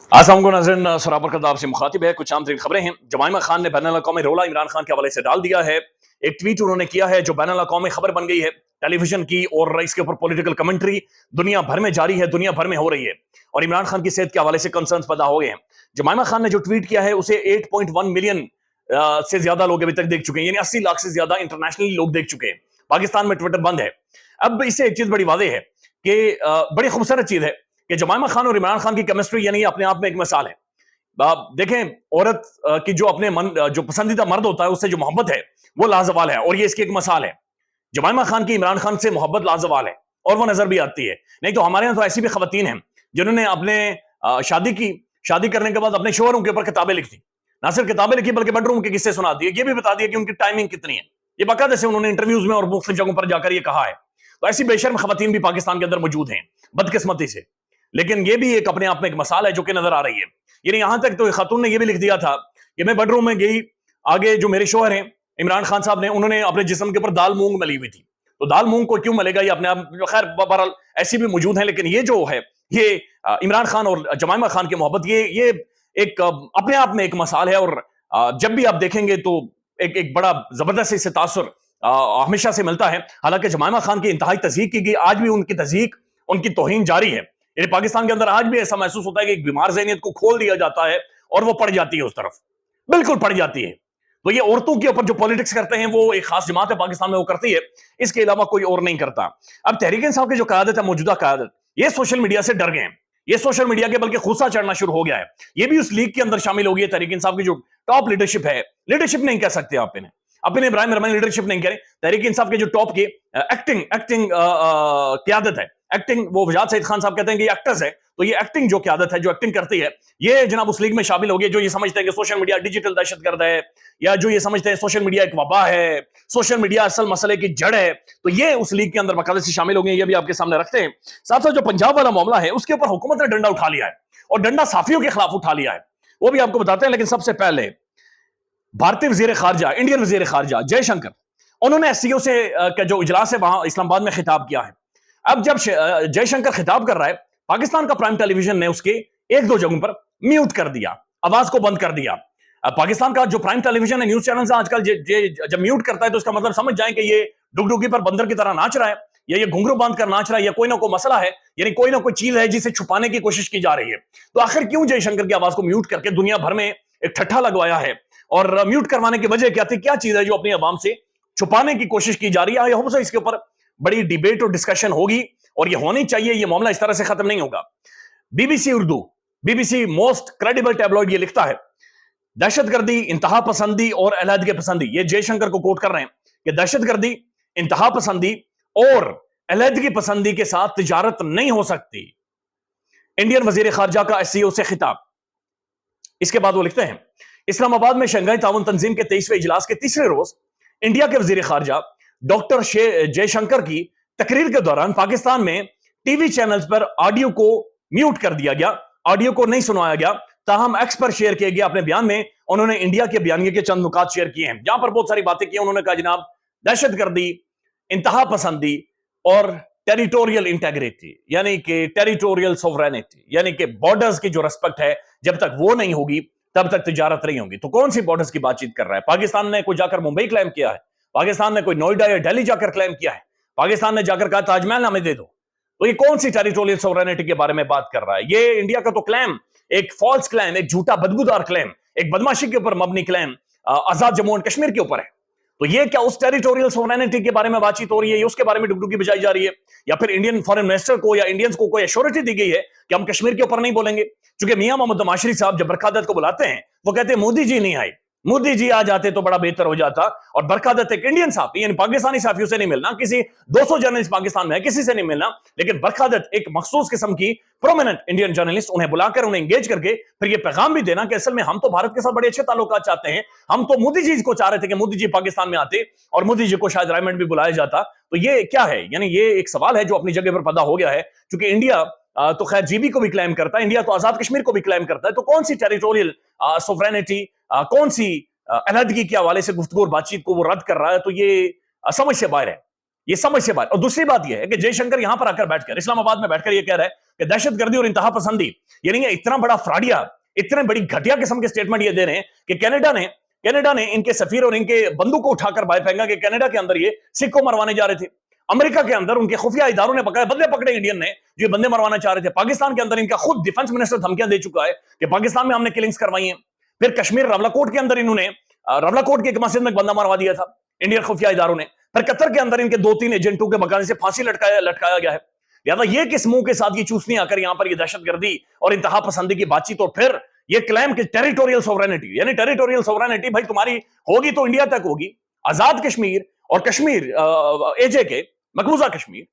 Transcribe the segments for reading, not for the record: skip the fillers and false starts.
अस्सलाम वालेकुम नाज़रीन, सराबर का आपसे मुखातिब है। कुछ आम तरीन खबरें हैं। जमाइमा खान ने बैनुल अक़वामी रोला इमरान खान के हवाले से डाल दिया है। एक ट्वीट उन्होंने किया है जो बैनुल अक़वामी खबर बन गई है टेलीविजन की, और इसके ऊपर पॉलिटिकल कमेंट्री दुनिया भर में जारी है, दुनिया भर में हो रही है, और इमरान खान की सेहत के हवाले से कंसर्न्स पैदा हो गए हैं। जमाइमा खान ने जो ट्वीट किया है उसे 8.1 मिलियन से ज्यादा लोग अभी तक देख चुके हैं, यानी 80 लाख से ज्यादा इंटरनेशनली लोग देख चुके हैं। पाकिस्तान में ट्विटर बंद है। अब इससे एक चीज बड़ी वादे है कि बड़ी खूबसूरत चीज है कि जमाइमा खान और इमरान खान की केमिस्ट्री यानी अपने आप में एक मिसाल है। आप देखें, औरत की जो अपने मन, जो पसंदीदा मर्द होता है उससे जो मोहब्बत है वो लाजवाल है, और ये इसकी एक मिसाल है। जमाइमा खान की इमरान खान से मोहब्बत लाजवाल है, और वो नजर भी आती है। नहीं तो हमारे यहाँ तो ऐसी भी खवातीन हैं जिन्होंने अपने शादी करने के बाद अपने शोहरों के ऊपर किताबें लिखी, ना सिर्फ किताबें लिखी बल्कि बेडरूम के किस्से सुना दिए, ये भी बता दिया कि उनकी टाइमिंग कितनी है। ये बाकायदे से उन्होंने इंटरव्यूज में और मुख्तलिफ जगहों पर जाकर ये कहा है। तो ऐसी बेशर्म खवातीन भी पाकिस्तान के अंदर मौजूद हैं, बदकिस्मती से। लेकिन ये भी एक अपने आप में एक मसाल है जो कि नजर आ रही है। यानी यहां तक तो खातून ने यह भी लिख दिया था कि मैं बेडरूम में गई, आगे जो मेरे शोहर हैं इमरान खान साहब ने, उन्होंने अपने जिस्म के ऊपर दाल मूंग मली हुई थी। तो दाल मूंग को क्यों मलेगा ये अपने आप, खैर बहरहाल ऐसी भी मौजूद है। लेकिन ये जो है ये इमरान खान और जमाइमा खान की मोहब्बत, ये एक अपने आप में एक मसाल है। और जब भी आप देखेंगे तो एक बड़ा जबरदस्त इससे तासुर हमेशा से मिलता है। हालांकि जमाइमा खान की इंतहाई तज़हीक की गई, आज भी उनकी तज़हीक, उनकी तौहीन जारी है। यानी पाकिस्तान के अंदर आज भी ऐसा महसूस होता है कि एक बीमार ज़हनियत को खोल दिया जाता है और वो पड़ जाती है उस तरफ, बिल्कुल पड़ जाती है। तो ये औरतों के ऊपर जो पॉलिटिक्स करते हैं वो एक खास जमात है पाकिस्तान में, वो करती है, इसके अलावा कोई और नहीं करता। अब तहरीक इंसाफ की जो क़यादत है, मौजूदा क़यादत, ये सोशल मीडिया से डर गए हैं। ये सोशल मीडिया के बल्कि खुसा चढ़ना शुरू हो गया है। ये भी उस लीग के अंदर शामिल हो गई है। तहरीक इंसाफ की जो टॉप लीडरशिप है, लीडरशिप नहीं कह सकते आप इन्हें, अपने इब्राहिम रहमान लीडरशिप नहीं करें, तहरीक इंसाफ के जो टॉप के एक्टिंग क़यादत है, एक्टिंग, वो वजाद सईद खान साहब कहते हैं कि एक्टर्स है, तो ये एक्टिंग जो क़यादत है, जो एक्टिंग करती है, ये जनाब उस लीग में शामिल हो गई, जो ये समझते हैं कि सोशल मीडिया डिजिटल दहशतगर्द है, या जो ये समझते हैं सोशल मीडिया एक वबा है, सोशल मीडिया असल मसले की जड़ है। तो ये उस लीग के अंदर बाकायदे से शामिल हो गए, ये भी आपके सामने रखते हैं। साथ साथ जो पंजाब वाला मामला है उसके ऊपर हुकूमत ने डंडा उठा लिया है, और डंडा साफियों के खिलाफ उठा लिया है, वो भी आपको बताते हैं। लेकिन सबसे पहले भारतीय वजीर खारजा, इंडियन वजीर खारजा जयशंकर, उन्होंने एससीओ से जो इजलास है वहां इस्लामाबाद में खिताब किया है। अब जब जयशंकर खिताब कर रहा है, पाकिस्तान का प्राइम टेलीविजन ने उसके एक दो जगहों पर म्यूट कर दिया, आवाज को बंद कर दिया। अब पाकिस्तान का जो प्राइम टेलीविजन है, न्यूज चैनल आजकल जब म्यूट करता है तो उसका मतलब समझ जाए कि ये डुगडुगी पर बंदर की तरह नाच रहा है, या ये घुंघरू बांध कर नाच रहा है, या कोई ना कोई मसला है, यानी कोई ना कोई चीज है जिसे छुपाने की कोशिश की जा रही है। तो आखिर क्यों जयशंकर की आवाज को म्यूट करके दुनिया भर में एक ठट्ठा लगवाया है, और म्यूट करवाने की वजह क्या थी, क्या चीज है जो अपनी आवाम से छुपाने की कोशिश की जा रही है? होप सो इसके ऊपर बड़ी डिबेट और डिस्कशन होगी, और ये होनी चाहिए। ये मामला इस तरह से खत्म नहीं होगा। BBC Urdu, BBC most credible tabloid, ये लिखता है दहशतगर्दी, इंतहा पसंदी और अलहदगी पसंदी, ये जयशंकर को कोट कर रहे हैं कि दहशतगर्दी, इंतहा पसंदी और अलहदगी पसंदी के साथ तिजारत नहीं हो सकती। इंडियन वजीर खारजा का एससीओ से खिताब। इसके बाद वो लिखते हैं इस्लामाबाद में शंघाई ताउन तंजीम के 23वें इजलास के तीसरे रोज इंडिया के वजीर खारजा डॉक्टर जयशंकर की तकरीर के दौरान पाकिस्तान में टीवी चैनल्स पर ऑडियो को म्यूट कर दिया गया, ऑडियो को नहीं सुनाया गया। ताहम एक्स पर शेयर किए गए अपने बयान में उन्होंने इंडिया के बयानिए के चंद नुकात शेयर किए हैं, जहां पर बहुत सारी बातें की। उन्होंने कहा जनाब दहशतगर्दी, इंतहा पसंदी और टेरिटोरियल इंटेग्रिटी, यानी कि टेरिटोरियल सोवरेनिटी, यानी कि बॉर्डर्स की जो रिस्पेक्ट है, जब तक वो नहीं होगी तब तक तिजारत नहीं होगी। तो कौन सी बॉर्डर्स की बातचीत कर रहा है? पाकिस्तान ने कोई जाकर मुंबई क्लेम किया है? पाकिस्तान ने कोई नोएडा या दिल्ली जाकर क्लेम किया है? पाकिस्तान ने जाकर कहा ताजमहल हमें दे दो? तो ये कौन सी टेरिटोरियल सोवरेनिटी के बारे में बात कर रहा है? ये इंडिया का तो क्लेम एक फॉल्स क्लेम, एक झूठा बदबूदार क्लेम, एक बदमाशी के ऊपर मबनी क्लेम आजाद जम्मू एंड कश्मीर के ऊपर है। तो ये क्या उस टेरिटोरियल सोवरेनिटी के बारे में बातचीत हो रही है? उसके बारे में डुगडुगी बजाई जा रही है? या फिर इंडियन फॉरेन मिनिस्टर को या इंडियंस को कोई एश्योरिटी दी गई है कि हम कश्मीर के ऊपर नहीं बोलेंगे? क्योंकि मियां मोहम्मद माशरी साहब जब बरकादत को बुलाते हैं वो कहते हैं मोदी जी नहीं आए, मोदी जी आ जाते तो बड़ा बेहतर हो जाता। और बरकादत एक इंडियन साफी, यानी पाकिस्तानी साफियों से नहीं मिलना, किसी 200 जर्नलिस्ट पाकिस्तान में है, किसी से नहीं मिलना, लेकिन बरकादत एक मखसूस किस्म की प्रोमिनेंट इंडियन जर्नलिस्ट, उन्हें बुलाकर उन्हें एंगेज करके फिर ये पैगाम भी देना कि असल में हम तो भारत के साथ बड़े अच्छे ताल्लुकात चाहते हैं। हम तो मोदी जी को चाह रहे थे कि मोदी जी पाकिस्तान में आते और मोदी जी को शायद रायमंड भी बुलाया जाता। तो ये क्या है? यानी ये एक सवाल है जो अपनी जगह पर पैदा हो गया है, क्योंकि इंडिया तो खैर जीबी को भी क्लेम करता है, इंडिया तो आजाद कश्मीर को भी क्लेम करता है। तो कौन सी टेरिटोरियल सोवरेनिटी, कौन सी अलहदगी के हवाले से गुफ्तगू और बातचीत को वो रद्द कर रहा है? तो ये समझ से बाहर है, ये समझ से बाहर। और दूसरी बात ये है कि जयशंकर यहां पर आकर बैठकर इस्लामाबाद में बैठकर ये कह रहा है कि दहशतगर्दी और इंतहा पसंदी, यानी ये इतना बड़ा फ्रॉडिया, इतने बड़ी घटिया किस्म के स्टेटमेंट ये दे रहे हैं कि कनाडा ने इनके सफीर और इनके बंदूक को उठाकर बाहर फेंका कि कनाडा के अंदर ये सिख को मरवाने जा रहे थे। अमेरिका के अंदर उनके खुफिया इदारों ने बकाया बदले पकड़े इंडियन ने जो बंदे मरवाना चाह रहे थे। पाकिस्तान के अंदर इनका खुद डिफेंस मिनिस्टर धमकियां दे चुका है कि पाकिस्तान में हमने किलिंग्स करवाई हैं। फिर कश्मीर रवलाकोट के अंदर इन्होंने रवलाकोट की एक मस्जिद में बंदा मरवा दिया था इंडियन खुफिया इदारों ने। फिर कतर के अंदर इनके 2-3 एजेंटों के बकाने से फांसी लटकाया गया है। लिहाजा ये किस मुंह के साथ ये चूसनी आकर यहां पर ये दहशतगर्दी और इंतहा पसंदी की बातचीत, और फिर ये क्लेम कि टेरिटोरियल सोवरेनिटी, यानी टेरिटोरियल सोवरेनिटी भाई तुम्हारी होगी तो इंडिया तक होगी, आजाद कश्मीर और कश्मीर एजे के मकबूजा कश्मीर,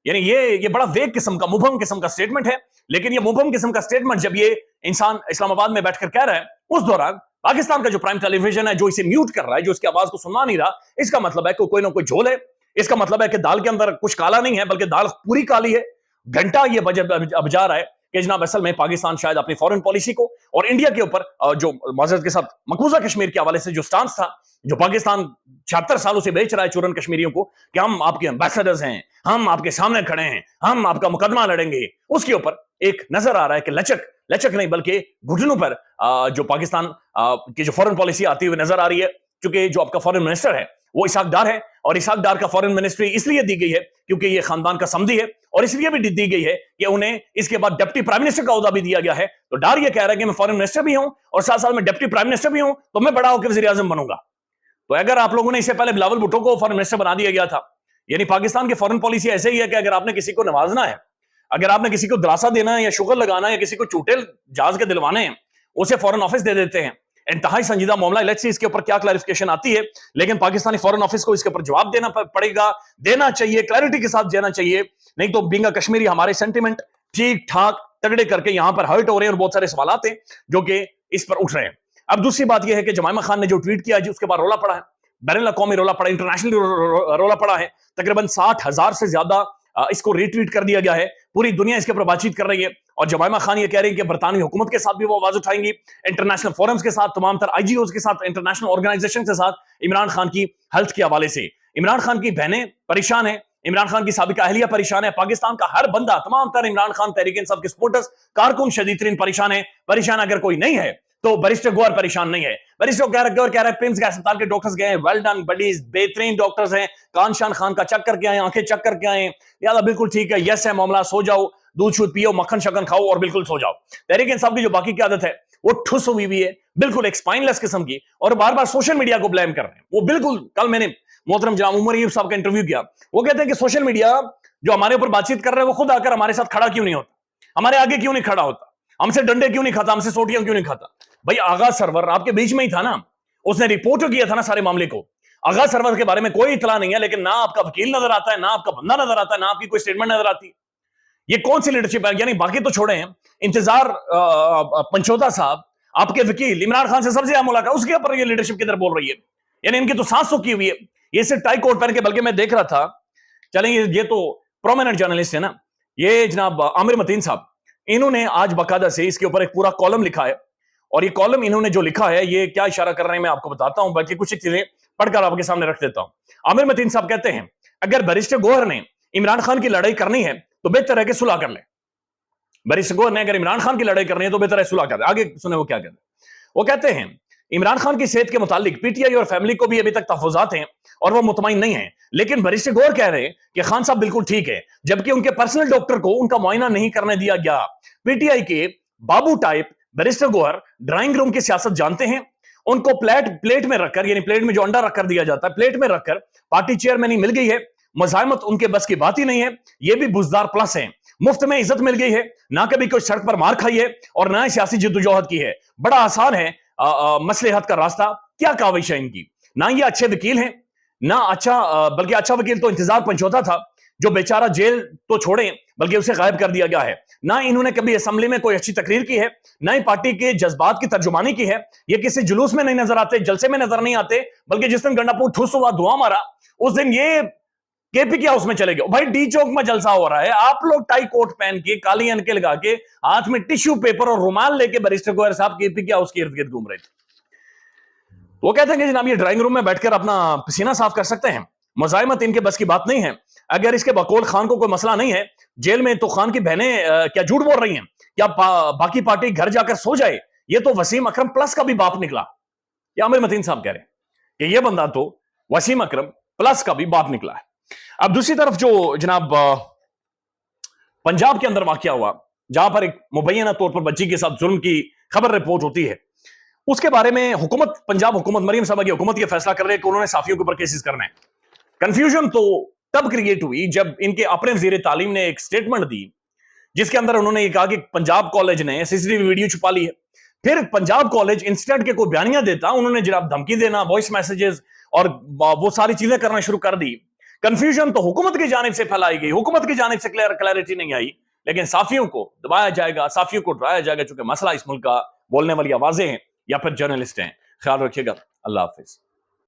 यानी ये बड़ा वेग किस्म का मुबहम किस्म का स्टेटमेंट है। लेकिन ये मुबहम किस्म का स्टेटमेंट जब ये इंसान इस्लामाबाद में बैठकर कह रहा है, उस दौरान पाकिस्तान का जो प्राइम टेलीविजन है जो इसे म्यूट कर रहा है, जो इसकी आवाज को सुनना नहीं रहा, इसका मतलब है कि कोई ना कोई झोल है। इसका मतलब है कि दाल के अंदर कुछ काला नहीं है बल्कि दाल पूरी काली है। घंटा ये बजा रहा है कि जनाब असल में पाकिस्तान शायद अपनी फॉरेन पॉलिसी को और इंडिया के ऊपर जो माजरत के साथ मकबूजा कश्मीर के हवाले से जो स्टांस था, जो पाकिस्तान 76 सालों से बेच रहा है चुरन कश्मीरियों को कि हम आपके एम्बेसडर्स हैं, हम आपके सामने खड़े हैं, हम आपका मुकदमा लड़ेंगे, उसके ऊपर एक नजर आ रहा है कि लचक नहीं बल्कि घुटनों पर जो पाकिस्तान की जो फॉरेन पॉलिसी आती हुई नजर आ रही है। क्योंकि जो आपका फॉरेन मिनिस्टर है वो इसहाक डार है, और इसहाक डार का फॉरेन मिनिस्ट्री इसलिए दी गई है क्योंकि ये खानदान का समधी है, और इसलिए भी दी गई है कि उन्हें इसके बाद डिप्टी प्राइम मिनिस्टर का ओहदा भी दिया गया है। तो डार ये कह रहा है कि मैं फॉरेन मिनिस्टर भी हूं और साथ साथ में डिप्टी प्राइम मिनिस्टर भी हूं, तो मैं बड़ा होकर वज़ीर आज़म बनूंगा। तो अगर आप लोगों ने इससे पहले बिलावल भुट्टो को फॉरेन मिनिस्टर बना दिया गया था, यानी पाकिस्तान की फॉरेन पॉलिसी ऐसे ही है कि अगर आपने किसी को नवाजना है, अगर आपने किसी को दिलासा देना है या शुगर लगाना है या किसी को चूटे जहाज के दिलवाने हैं, उसे फॉरेन ऑफिस दे देते हैं। इंतहाई संजीदा मामला, लेट्स सी इसके ऊपर क्या क्लैरिफिकेशन आती है, लेकिन पाकिस्तानी फॉरेन ऑफिस को इसके ऊपर जवाब देना पड़ेगा, देना चाहिए, क्लैरिटी के साथ देना चाहिए। नहीं तो बीइंग अ कश्मीरी हमारे सेंटिमेंट ठीक ठाक तगड़े करके यहां पर हर्ट हो रहे हैं और बहुत सारे सवाल हैं जो कि इस पर उठ रहे हैं। अब दूसरी बात यह है कि जमाइमा खान ने जो ट्वीट किया जी उसके बाद रोला पड़ा है, बैनुल अक़वामी रोला पड़ा, इंटरनेशनल रोला पड़ा है। तकरीबन 60,000 से ज्यादा इसको रीट्वीट कर दिया गया है, पूरी दुनिया इसके ऊपर बातचीत कर रही है। और जमाइमा खान ये कह रही है कि बरतानवी हुकूमत के साथ भी वो आवाज उठाएंगी, इंटरनेशनल फोरम्स के साथ, तमाम तर आईजीओज के साथ, इंटरनेशनल ऑर्गेनाइजेशन के साथ, इमरान खान की हेल्थ के हवाले से। इमरान खान की बहनें परेशान है, इमरान खान की साबिका अहलिया परेशान है, पाकिस्तान का हर बंदा, तमाम तर इमरान खान तहरीक इंसाफ के सपोर्टर्स, कारकुन शदीद तरीन परेशान है। परेशान अगर कोई नहीं है तो बैरिस्टर गौहर परेशान नहीं है। बैरिस्टर गौहर कह रहा है प्रिंस के अस्पताल के डॉक्टर्स गए हैं, वेल डन बडीज, बेहतरीन डॉक्टर्स हैं, कान शान खान का चेक करके आए, आंखें चेक करके आए, यार बिल्कुल ठीक है, यस है मामला, सो जाओ, दूध शूध पियो, मक्खन शक्खन खाओ और बिल्कुल सो जाओ। तहरीक इंसाफ की जो बाकी की आदत है वो ठुस हुई है, बिल्कुल एक स्पाइनलेस किस्म की, और बार बार सोशल मीडिया को ब्लेम कर रहे हैं। वो बिल्कुल, कल मैंने मोहतरम जनाब उमर अयूब साहब का इंटरव्यू किया, वो कहते हैं कि सोशल मीडिया जो हमारे ऊपर बातचीत कर रहे हैं वो खुद आकर हमारे साथ खड़ा क्यों नहीं होता, हमारे आगे क्यों नहीं खड़ा होता, हमसे डंडे क्यों नहीं खाता, हमसे सोटियां क्यों नहीं खाता। भाई आगा सरवर आपके बीच में ही था ना, उसने रिपोर्ट किया था ना सारे मामले को। आगा सरवर के बारे में कोई इतला नहीं है, लेकिन ना आपका वकील नजर आता है, ना आपका बंदा नजर आता है, ना आपकी कोई स्टेटमेंट नजर आती। ये कौन सी लीडरशिप है? यानी बाकी तो छोड़े हैं, इंतजार पंचोदा साहब आपके वकील इमरान खान से सबसे ज्यादा मुलाकात, उसके ऊपर ये लीडरशिप किधर बोल रही है? यानी इनकी तो सांस सूखी हुई है। ये सिर्फ टाई कोट पहन के, बल्कि मैं देख रहा था, चलें ये तो प्रोमिनेंट जर्नलिस्ट है ना, ये जनाब आमिर मतीन साहब, इन्होंने आज बाकायदा से इसके ऊपर एक पूरा कॉलम लिखा है। और ये कॉलम इन्होंने जो लिखा है ये क्या इशारा कर रहे हैं मैं आपको बताता हूं, बाकी कुछ चीजें पढ़कर आपके सामने रख देता हूं। आमिर मतीन साहब कहते हैं अगर बैरिस्टर गौहर ने इमरान खान की लड़ाई करनी है तो बेहतर है कि सुलह कर ले। बैरिस्टर गौहर ने अगर इमरान खान की लड़ाई करनी है तो बेहतर है सुलह कर ले। आगे सुने वो क्या कहते हैं। वो कहते हैं इमरान खान की सेहत के मुतालिक पीटीआई और फैमिली को भी अभी तक तहफुजात हैं और वो मुतमईन नहीं है, लेकिन बैरिस्टर गौहर कह रहे हैं कि खान साहब बिल्कुल ठीक है, जबकि उनके पर्सनल डॉक्टर को उनका मुआयना नहीं करने दिया गया। पीटीआई के बाबू type barrister Gohar drawing room की सियासत जानते हैं, उनको प्लेट में रखकर, यानी प्लेट में जो अंडा रखकर दिया जाता है, प्लेट में रखकर पार्टी चेयरमैनी मिल गई है, मजामत उनके बस की बात ही नहीं है। ये भी बुजदार प्लस है, मुफ्त में इज्जत मिल गई है, ना कभी कोई सड़क पर मार खाई है और ना सियासी जिद्दोजहद की है। बड़ा आसान है मसलहत का रास्ता। क्या काविश है इनकी? ना ये अच्छे वकील हैं, ना बल्कि अच्छा वकील तो इंतजार पंचोदा था जो बेचारा जेल तो छोड़े बल्कि उसे गायब कर दिया गया है। ना इन्होंने कभी असेंबली में कोई अच्छी तकरीर की है, ना ही पार्टी के जज्बात की तर्जुमानी की है। ये किसी जुलूस में नहीं नजर आते, जलसे में नजर नहीं आते, बल्कि जिस दिन गंडापुर ठुस हुआ, धुआं मारा, उस दिन ये केपी के हाउस में चले गए। भाई डी चौक में जलसा हो रहा है, आप लोग टाई कोट पहन के, काली अनके लगा के, हाथ में टिश्यू पेपर और रुमाल लेके बैरिस्टर गौहर साहब केपी के हाउस के इर्द गिर्द घूम रहे थे। वो कहते हैं कि जनाब ये ड्राइंग रूम में बैठकर अपना पसीना साफ कर सकते हैं, मुजाहिमत इनके बस की बात नहीं है। اگر اس کے بقول خان کو کوئی مسئلہ نہیں ہے جیل میں، تو خان کی بہنیں کیا جھوٹ بول رہی ہیں؟ کیا باقی پارٹی گھر جا کر سو جائے؟ یہ تو وسیم اکرم پلس کا بھی باپ نکلا. یہ عامر متین صاحب کہہ رہے ہیں کہ یہ بندہ تو وسیم اکرم پلس کا بھی باپ نکلا ہے. اب دوسری طرف جو جناب پنجاب کے اندر واقعہ ہوا، جہاں پر ایک مبینہ طور پر بچی کے ساتھ ظلم کی خبر رپورٹ ہوتی ہے، اس کے بارے میں حکومت پنجاب، حکومت مریم صاحبہ کی حکومت یہ فیصلہ کر رہے ہیں کہ انہوں نے صحافیوں کے اوپر کیسز کرنا ہے. کنفیوژن تو تب کریٹ ہوئی جب ان کے اپنے وزیر تعلیم نے ایک سٹیٹمنٹ دی جس کے اندر انہوں نے یہ کہا کہ پنجاب کالج نے سی سی ٹی وی ویڈیو چھپا لی ہے. پھر پنجاب کالج انسٹنٹ کے کوئی بیانیہ دیتا، انہوں نے جناب دھمکی دینا، وائس میسیجز اور وہ ساری چیزیں کرنا شروع کر دی. کنفیوژن تو حکومت کی جانب سے پھیلائی گئی، حکومت کی جانب سے کلیئرٹی نہیں آئی، لیکن صحافیوں کو دبایا جائے گا، صحافیوں کو ڈرایا جائے گا، چونکہ مسئلہ اس ملک کا بولنے والی آوازیں ہیں یا پھر جرنلسٹ ہیں. خیال رکھیے گا. اللہ حافظ.